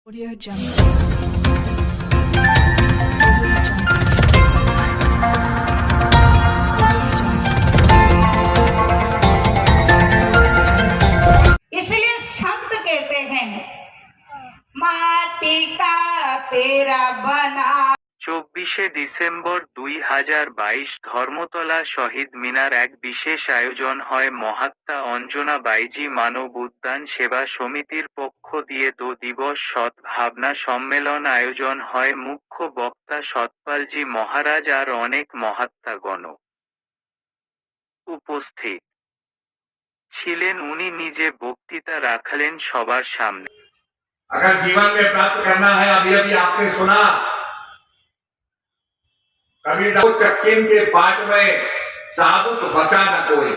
Audio Jungle. इसलिए संत कहते हैं माटी का तेरा बना। 24শে ডিসেম্বর 2022 ধর্মতলা শহীদ মিনার এক বিশেষ আয়োজন হয় মহাত্মা অঞ্জনা বাইজি মানব উদ্যান সেবা সমিতির পক্ষ দিয়ে দিবস সদ্ভাবনা সম্মেলন আয়োজন হয়। মুখ্য বক্তা সতপালজি মহারাজ আর অনেক মহাত্মাগণ উপস্থিত ছিলেন। উনি নিজে বক্তৃতা রাখলেন সবার সামনে। अगर जीवन में प्राप्त करना है, अभी अभी आपने सुना, कभी चक्कीन के पाठ में साधु तो बचा न कोई।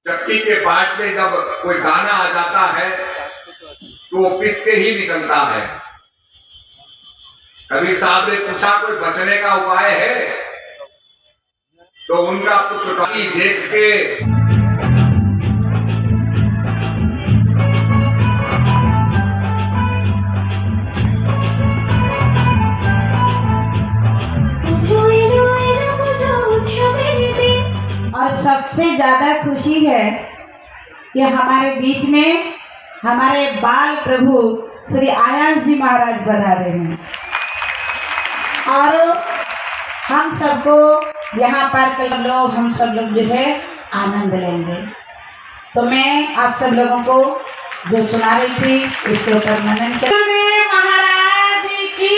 चक्की के पाठ में जब कोई दाना आ जाता है तो वो पिस के ही निकलता है। कभी साहब ने पूछा कोई बचने का उपाय है, तो उनका पुत्र देख के और सबसे ज्यादा खुशी है कि हमारे बीच में हमारे बाल प्रभु श्री आयान जी महाराज बना रहे हैं और हम सबको यहाँ पर हम सब लोग जो है आनंद लेंगे। तो मैं आप सब लोगों को जो सुना रही थी इसके ऊपर मनन कर महाराज की।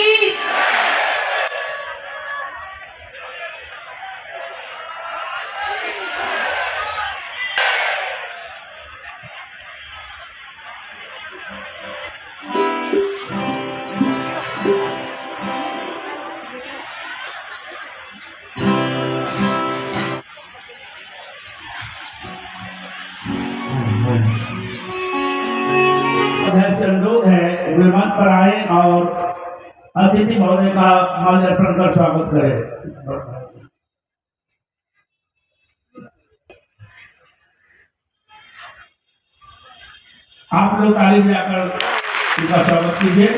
से अनुरोध है वे मंच पर आए और अतिथि महोदय का माल्यार्पण कर स्वागत करें। आप लोग ताली बजाकर उनका स्वागत कीजिए।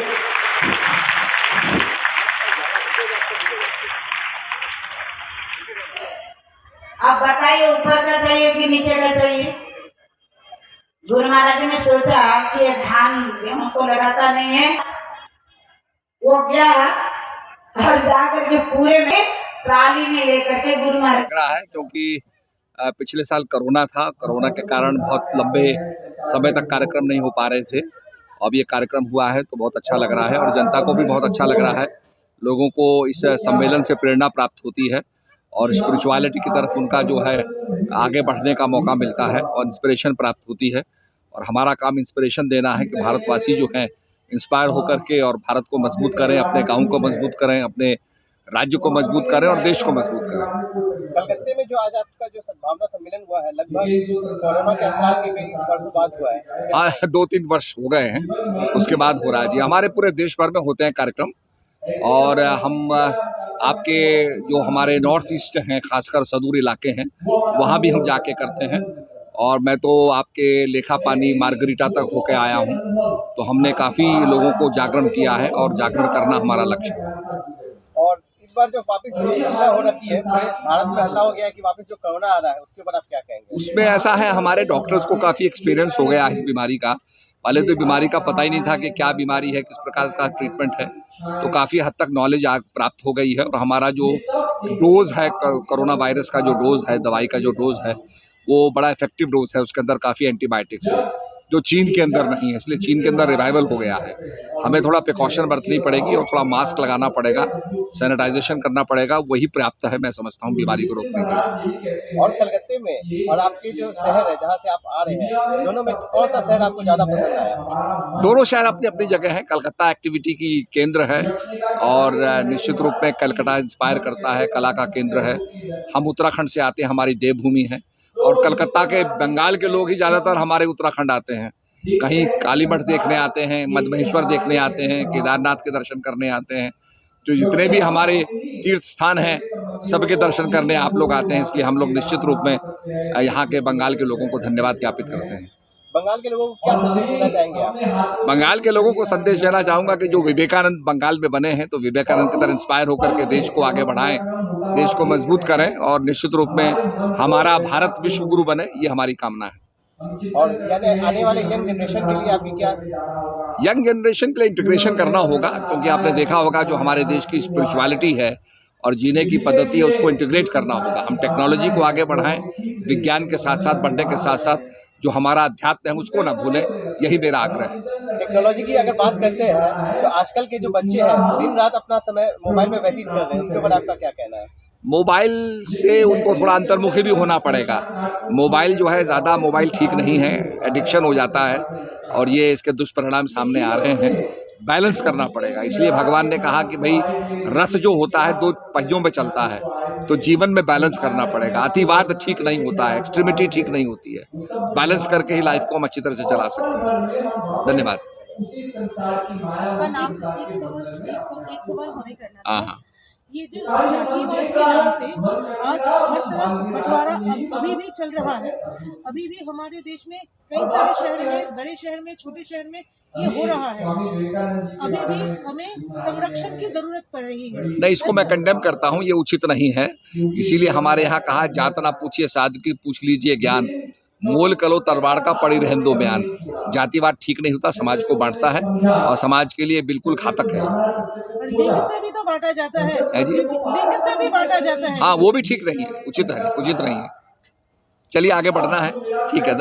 अब बताइए ऊपर का चाहिए कि नीचे का चाहिए। गुरु महाराज ने सोचा कि ये धान गेहूं को लगाता नहीं है, वो क्या और जाकर के पूरे में ट्राली में लेकर के गुरु महाराज लग रहा है, क्योंकि पिछले साल कोरोना था। कोरोना के कारण बहुत लंबे समय तक कार्यक्रम नहीं हो पा रहे थे। अब ये कार्यक्रम हुआ है तो बहुत अच्छा लग रहा है और जनता को भी बहुत अच्छा लग रहा है। लोगों को इस सम्मेलन से प्रेरणा प्राप्त होती है और स्पिरिचुअलिटी की तरफ उनका जो है आगे बढ़ने का मौका मिलता है और इंस्पिरेशन प्राप्त होती है। और हमारा काम इंस्पिरेशन देना है कि भारतवासी जो हैं इंस्पायर होकर के और भारत को मजबूत करें, अपने गाँव को मजबूत करें, अपने राज्य को मजबूत करें और देश को मजबूत करें। कलकत्ते में जो आज आपका जो सद्भावना सम्मेलन हुआ है, लगभग कोरोना के अंतराल के कई वर्षों बाद हुआ है। 2-3 वर्ष हो गए हैं, उसके बाद हो रहा है जी। हमारे पूरे देश भर में होते हैं कार्यक्रम और हम आपके जो हमारे नॉर्थ ईस्ट हैं, खासकर सुदूर इलाके हैं, वहाँ भी हम जाके करते हैं। और मैं तो आपके लेखापानी मार्गरीटा तक होके आया हूँ, तो हमने काफ़ी लोगों को जागरण किया है और जागरण करना हमारा लक्ष्य है। और इस बार जो वापस हल्ला हो रखी है, पूरे भारत में हल्ला हो गया है कि वापस जो कोरोना आ रहा है, उसके ऊपर आप क्या कहेंगे? उसमें ऐसा है, हमारे डॉक्टर्स को काफ़ी एक्सपीरियंस हो गया इस बीमारी का। पहले तो बीमारी का पता ही नहीं था कि क्या बीमारी है, किस प्रकार का ट्रीटमेंट है, तो काफ़ी हद तक नॉलेज प्राप्त हो गई है। और हमारा जो डोज है, कोरोना वायरस का जो डोज है, दवाई का जो डोज है, वो बड़ा इफेक्टिव डोज है। उसके अंदर काफ़ी एंटीबायोटिक्स है जो चीन के अंदर नहीं है, इसलिए चीन के अंदर रिवाइवल हो गया है। हमें थोड़ा प्रिकॉशन बरतनी पड़ेगी और थोड़ा मास्क लगाना पड़ेगा, सैनिटाइजेशन करना पड़ेगा, वही पर्याप्त है मैं समझता हूँ बीमारी को रोकने के लिए। और कलकत्ते में और आपके जो शहर है जहाँ से आप आ रहे हैं, दोनों में कौन सा शहर आपको ज़्यादा पसंद आया? दोनों शहर अपनी अपनी जगह है। कलकत्ता एक्टिविटी की केंद्र है और निश्चित रूप में कलकत्ता इंस्पायर करता है, कला का केंद्र है। हम उत्तराखंड से आते हैं, हमारी देवभूमि है और कलकत्ता के बंगाल के लोग ही ज़्यादातर हमारे उत्तराखंड आते हैं। कहीं काली मठ देखने आते हैं, मधमहेश्वर देखने आते हैं, केदारनाथ के दर्शन करने आते हैं। जो जितने भी हमारे तीर्थ स्थान हैं सबके दर्शन करने आप लोग आते हैं। इसलिए हम लोग निश्चित रूप में यहाँ के बंगाल के लोगों को धन्यवाद ज्ञापित करते हैं। बंगाल के लोगों को क्या संदेश देना चाहेंगे आप? बंगाल के लोगों को संदेश देना चाहूंगा कि जो विवेकानंद बंगाल में बने हैं तो विवेकानंद की तरह इंस्पायर होकर के देश को आगे बढ़ाएं, देश को मजबूत करें और निश्चित रूप में हमारा भारत विश्व गुरु बने, ये हमारी कामना है। और यानी आने वाले यंग जनरेशन के लिए आपकी क्या? यंग जनरेशन के लिए इंटीग्रेशन करना होगा, क्योंकि आपने देखा होगा जो हमारे देश की स्पिरिचुअलिटी है और जीने की पद्धति है उसको इंटीग्रेट करना होगा। हम टेक्नोलॉजी को आगे बढ़ाएं, विज्ञान के साथ साथ बढ़ने के साथ साथ जो हमारा अध्यात्म है उसको ना भूलें, यही मेरा आग्रह है। टेक्नोलॉजी की अगर बात करते हैं तो आजकल के जो बच्चे हैं दिन रात अपना समय मोबाइल में व्यतीत कर रहे हैं, उसके ऊपर आपका क्या कहना है? मोबाइल से उनको थोड़ा अंतर्मुखी भी होना पड़ेगा। मोबाइल जो है ज़्यादा मोबाइल ठीक नहीं है, एडिक्शन हो जाता है और ये इसके दुष्परिणाम सामने आ रहे हैं। बैलेंस करना पड़ेगा, इसलिए भगवान ने कहा कि भाई रथ जो होता है 2 पहियों में चलता है, तो जीवन में बैलेंस करना पड़ेगा। अतिवाद ठीक नहीं होता है, एक्सट्रीमिटी ठीक नहीं होती है, बैलेंस करके ही लाइफ को हम अच्छी तरह से चला सकते हैं। धन्यवाद। एक सवाल हमें करना हाँ था। हाँ, ये जो जातिवाद के नाम पे आज हर तरफ बंटवारा अभी भी चल रहा है। अभी भी हमारे देश में कई सारे शहर में, बड़े शहर में, छोटे शहर में ये हो रहा है। अभी भी हमें संरक्षण की जरूरत पड़ रही है। नहीं, इसको मैं कंडेम करता हूँ, ये उचित नहीं है। इसीलिए हमारे यहाँ कहा जात ना पूछिए साधु की पूछ लीजिए ज्ञान, मोल कलो तरवार का पड़ी रहन दो बयान। जातिवाद ठीक नहीं होता, समाज को बांटता है और समाज के लिए बिल्कुल घातक है। और लिंग से भी तो बांटा जाता है जी? लिंग से भी बांटा जाता है। हाँ, वो भी ठीक नहीं है, उचित नहीं है। चलिए आगे बढ़ना है, ठीक है।